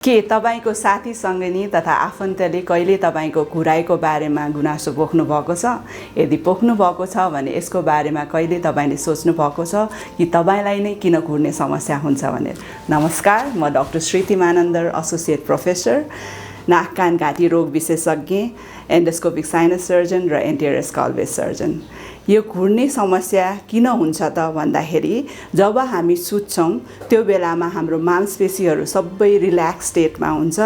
के तपाईको साथीसँग नि तथा आफन्तले कहिले तपाईको घुराइको बारेमा गुनासो पोख्नु भएको छ? यदि पोख्नु भएको छ भने यसको बारेमा कहिले तपाईले सोच्नु भएको छ कि तपाईलाई नै किन घुर्ने समस्या हुन्छ भनेर? नमस्कार, म doctor Shriti Manandhar, associate professor, नाक कान घाँटी रोग विशेषज्ञ, एन्डोस्कोपिक साइनस सर्जन र एन्टेरियर स्कल बेस सर्जन। यो घुर्ने समस्या किन हुन्छ त भन्दाखेरि जब हामी सुत्छौं त्यो बेलामा हाम्रो मांसपेशीहरू सबै रिल्याक्स स्टेटमा हुन्छ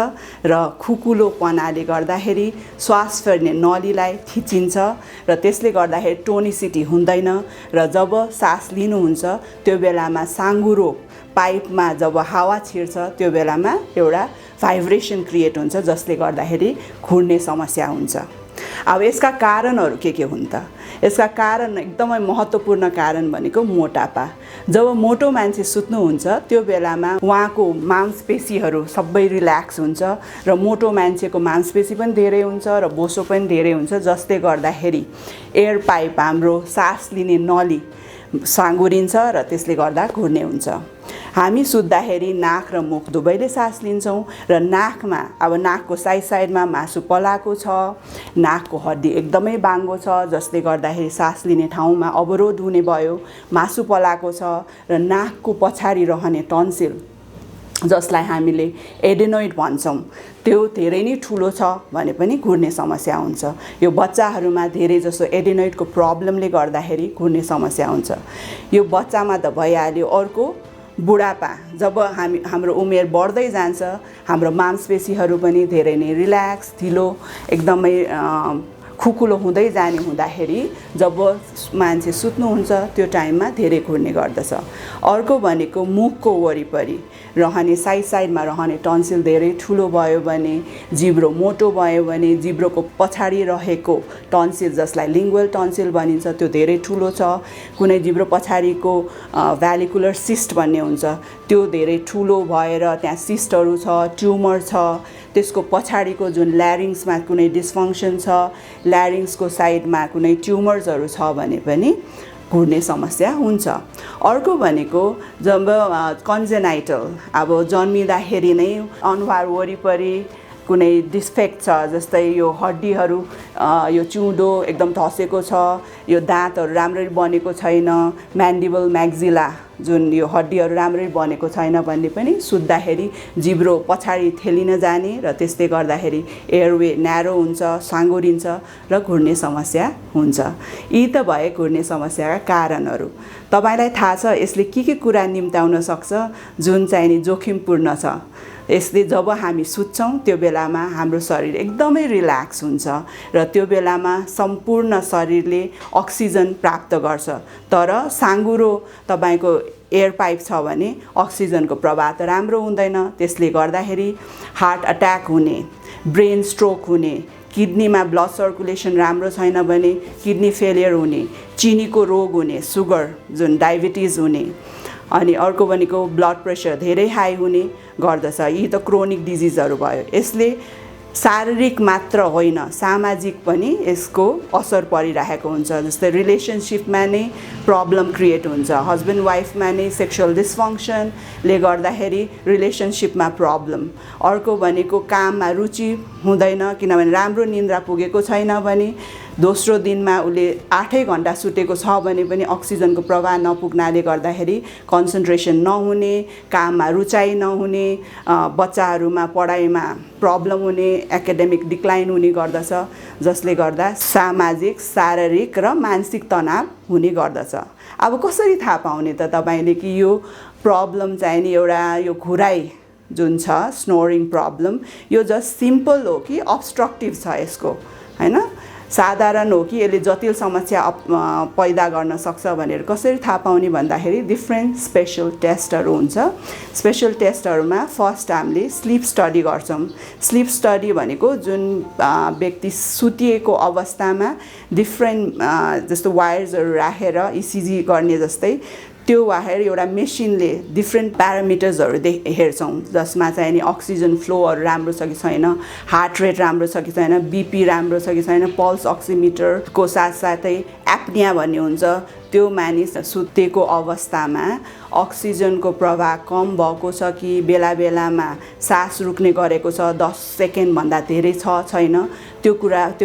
र खुकुलोपनाले गर्दाखेरि श्वास फेर्ने नलीलाई थिचिन्छ र त्यसले गर्दाखेरि टोनिसिटी हुँदैन र जब सास लिनुहुन्छ त्यो बेलामा साङ्गुरो पाइपमा जब हावा छिर्छ त्यो बेलामा एउटा भाइब्रेसन क्रिएट हुन्छ जसले गर्दाखेरि घुर्ने समस्या हुन्छ। अब यसका कारणहरू के हुन् त? यसका कारण एकदमै महत्त्वपूर्ण कारण भनेको मोटापा। जब मोटो मान्छे सुत्नुहुन्छ त्यो बेलामा उहाँको मांसपेशीहरू सबै रिल्याक्स हुन्छ र मोटो मान्छेको मांसपेशी पनि धेरै हुन्छ र बोसो पनि धेरै हुन्छ जसले गर्दाखेरि एयर पाइप हाम्रो सास लिने नली साँगुरिन्छ र त्यसले गर्दा घुर्ने हुन्छ। हामी सुत्दाखेरि नाक र मुख दुवैले सास लिन्छौं र नाकमा अब नाकको साइडमा मासु पलाएको छ, नाकको हड्डी एकदमै बाङ्गो छ जसले गर्दाखेरि सास लिने ठाउँमा अवरोध हुने भयो, मासु पलाएको छ र नाकको पछाडि रहने टन्सिल जसलाई हामीले एडेनोइड भन्छौं त्यो धेरै नै ठुलो छ भने पनि घुर्ने समस्या हुन्छ। यो बच्चाहरूमा धेरै जसो एडेनोइडको प्रब्लमले गर्दाखेरि घुर्ने समस्या हुन्छ। यो बच्चामा त भइहाल्यो। अर्को बुढापा, जब हाम्रो उमेर बढ्दै जान्छ हाम्रो मांसपेशीहरू पनि धेरै नै रिल्याक्स ढिलो एकदमै खुकुलो हुँदै जाने हुँदाखेरि जब मान्छे सुत्नुहुन्छ त्यो टाइममा धेरै घुर्ने गर्दछ। अर्को भनेको मुखको वरिपरि रहने साइडमा रहने टन्सिल धेरै ठुलो भयो भने, जिब्रो मोटो भयो भने, जिब्रोको पछाडि रहेको टन्सिल जसलाई लिङ्गुअल टन्सिल भनिन्छ त्यो धेरै ठुलो छ। कुनै जिब्रो पछाडिको भ्यालिकुलर सिस्ट भन्ने हुन्छ त्यो धेरै ठुलो भएर त्यहाँ सिस्टहरू छ, ट्युमर छ, त्यसको पछाडिको जुन ल्यारिङ्समा कुनै डिस्फङ्क्सन छ, ल्यारिङ्सको साइडमा कुनै ट्युमर्सहरू छ भने पनि घुर्ने समस्या हुन्छ। अर्को भनेको जब कन्जेनाइटल, अब जन्मिँदाखेरि नै अनुहार वरिपरि कुनै डिफेक्ट छ, जस्तै यो हड्डीहरू यो चिउँडो एकदम धसेको छ, यो दाँतहरू राम्ररी बनेको छैन, म्यान्डिबल म्याक्जिला जुन यो हड्डीहरू राम्ररी बनेको छैन भन्ने पनि सुत्दाखेरि जिब्रो पछाडि ठेलिन जाने र त्यसले गर्दाखेरि एयरवे न्यारो हुन्छ, साँगुरिन्छ र घुर्ने समस्या हुन्छ। यी त भए घुर्ने समस्याका कारणहरू। तपाईलाई थाहा छ यसले के कुरा निम्त्याउन सक्छ जुन चाहिँ नि जोखिमपूर्ण छ? यसले जब हामी सुत्छौं त्यो बेलामा हाम्रो शरीर एकदमै रिल्याक्स हुन्छ र त्यो बेलामा सम्पूर्ण शरीरले अक्सिजन प्राप्त गर्छ। तर साँगुरो तपाईको एयर पाइप छ भने अक्सिजनको प्रवाह त राम्रो हुँदैन। त्यसले गर्दाखेरि हार्ट अट्याक हुने, ब्रेन स्ट्रोक हुने, किडनीमा ब्लड सर्कुलेसन राम्रो छैन भने किडनी फेलियर हुने, चिनीको रोग हुने, सुगर जुन डायबिटिज हुने, अनि अर्को भनेको ब्लड प्रेसर धेरै हाई हुने गर्दछ। यी त क्रोनिक डिजिजहरू भयो। यसले शारीरिक मात्र होइन सामाजिक पनि यसको असर परिरहेको हुन्छ। जस्तै रिलेसनसिपमा नै प्रब्लम क्रिएट हुन्छ, हस्बेन्ड वाइफमा नै सेक्सुअल डिस्फङ्क्सनले गर्दाखेरि रिलेसनसिपमा प्रब्लम। अर्को भनेको काममा रुचि हुँदैन किनभने राम्रो निन्द्रा पुगेको छैन भने, दोस्रो दिनमा उसले 8 घण्टा सुतेको छ भने पनि अक्सिजनको प्रवाह नपुग्नाले गर्दाखेरि कन्सन्ट्रेसन नहुने, काममा रुचाइ नहुने, बच्चाहरूमा पढाइमा प्रब्लम हुने, एकाडेमिक डिक्लाइन हुने गर्दछ जसले गर्दा सामाजिक, शारीरिक र मानसिक तनाव हुने गर्दछ। अब कसरी थाहा पाउने त तपाईले कि यो प्रब्लम चाहिँ नि एउटा यो घुराइ जुन छ स्नोरिङ प्रब्लम यो जस्ट सिम्पल हो कि अब्स्ट्रक्टिभ छ यसको, हैन? साधारण हो कि यसले जटिल समस्या पैदा गर्न सक्छ भनेर कसरी थाहा पाउने भन्दाखेरि डिफ्रेन्ट स्पेशल टेस्टहरू हुन्छ। स्पेशल टेस्टहरूमा फर्स्ट हामीले स्लिप स्टडी गर्छौं। स्लिप स्टडी भनेको जुन व्यक्ति सुतिएको अवस्थामा डिफ्रेन्ट जस्तो वायर्सहरू राखेर इसिजी गर्ने जस्तै त्यो बाहेक एउटा मेसिनले डिफ्रेन्ट प्यारामिटर्सहरू हेर्छौँ, जसमा चाहिँ नि अक्सिजन फ्लोहरू राम्रो छ कि छैन, हार्ट रेट राम्रो छ कि छैन, बिपी राम्रो छ कि छैन, पल्स अक्सिमिटरको साथसाथै एप्निया भन्ने हुन्छ, त्यो मानिस सुतेको अवस्थामा अक्सिजनको प्रवाह कम भएको छ कि बेला बेलामा सास रुक्ने गरेको छ, 10 सेकेन्डभन्दा धेरै छ छैन, त्यो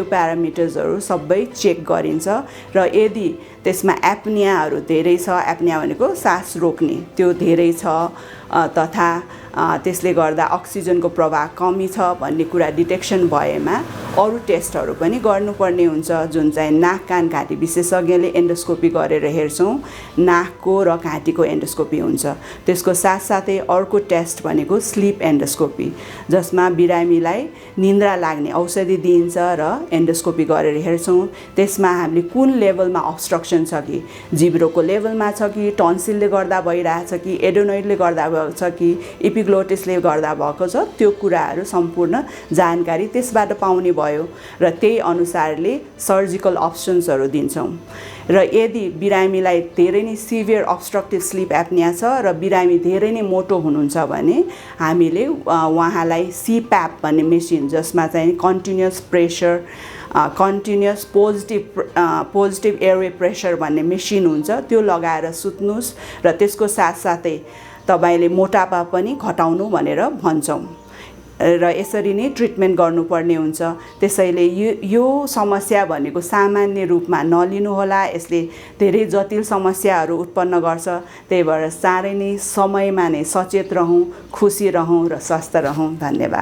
प्यारामिटर्सहरू सबै चेक गरिन्छ। र यदि त्यसमा एप्नियाहरू धेरै छ, एप्निया भनेको सास रोक्ने, त्यो धेरै छ तथा त्यसले गर्दा अक्सिजनको प्रवाह कमी छ भन्ने कुरा डिटेक्सन भएमा अरू टेस्टहरू पनि गर्नुपर्ने हुन्छ, जुन चाहिँ नाक कान घाँटी विशेषज्ञले एन्डोस्कोपी गरेर हेर्छौँ। नाकको र घाँटीको एन्डोस्कोपी हुन्छ। त्यसको साथसाथै अर्को टेस्ट भनेको स्लिप एन्डोस्कोपी, जसमा बिरामीलाई निन्द्रा लाग्ने औषधि दिइन्छ र एन्डोस्कोपी गरेर हेर्छौँ। त्यसमा हामीले कुन लेभलमा अब्स्ट्रक्सन छ कि, जिब्रोको लेभलमा छ कि, टन्सिलले गर्दा भइरहेछ कि, एडेनोइडले गर्दा छ कि, एपिग्लोटिसले गर्दा भएको छ, त्यो कुराहरू सम्पूर्ण जानकारी त्यसबाट पाउने भयो र त्यही अनुसारले सर्जिकल अप्सन्सहरू दिन्छौँ। र यदि बिरामीलाई धेरै नै सिभियर अब्स्ट्रक्टिभ स्लिप एप्निया छ र बिरामी धेरै नै मोटो हुनुहुन्छ भने हामीले उहाँलाई सीप्याप भन्ने मेसिन, जसमा चाहिँ कन्टिन्युस पोजिटिभ एयरवे प्रेसर भन्ने मेसिन हुन्छ, त्यो लगाएर सुत्नुस् र त्यसको साथसाथै तपाईले मोटापा पनि घटाउनु भनेर भन्छौँ र यसरी नै ट्रिटमेन्ट गर्नुपर्ने हुन्छ। त्यसैले यो समस्या भनेको सामान्य रूपमा नलिनुहोला, यसले धेरै जटिल समस्याहरू उत्पन्न गर्छ। त्यही भएर चाँडै नै समयमा नै सचेत रहौँ, खुसी रहौँ र स्वस्थ रहौँ। धन्यवाद।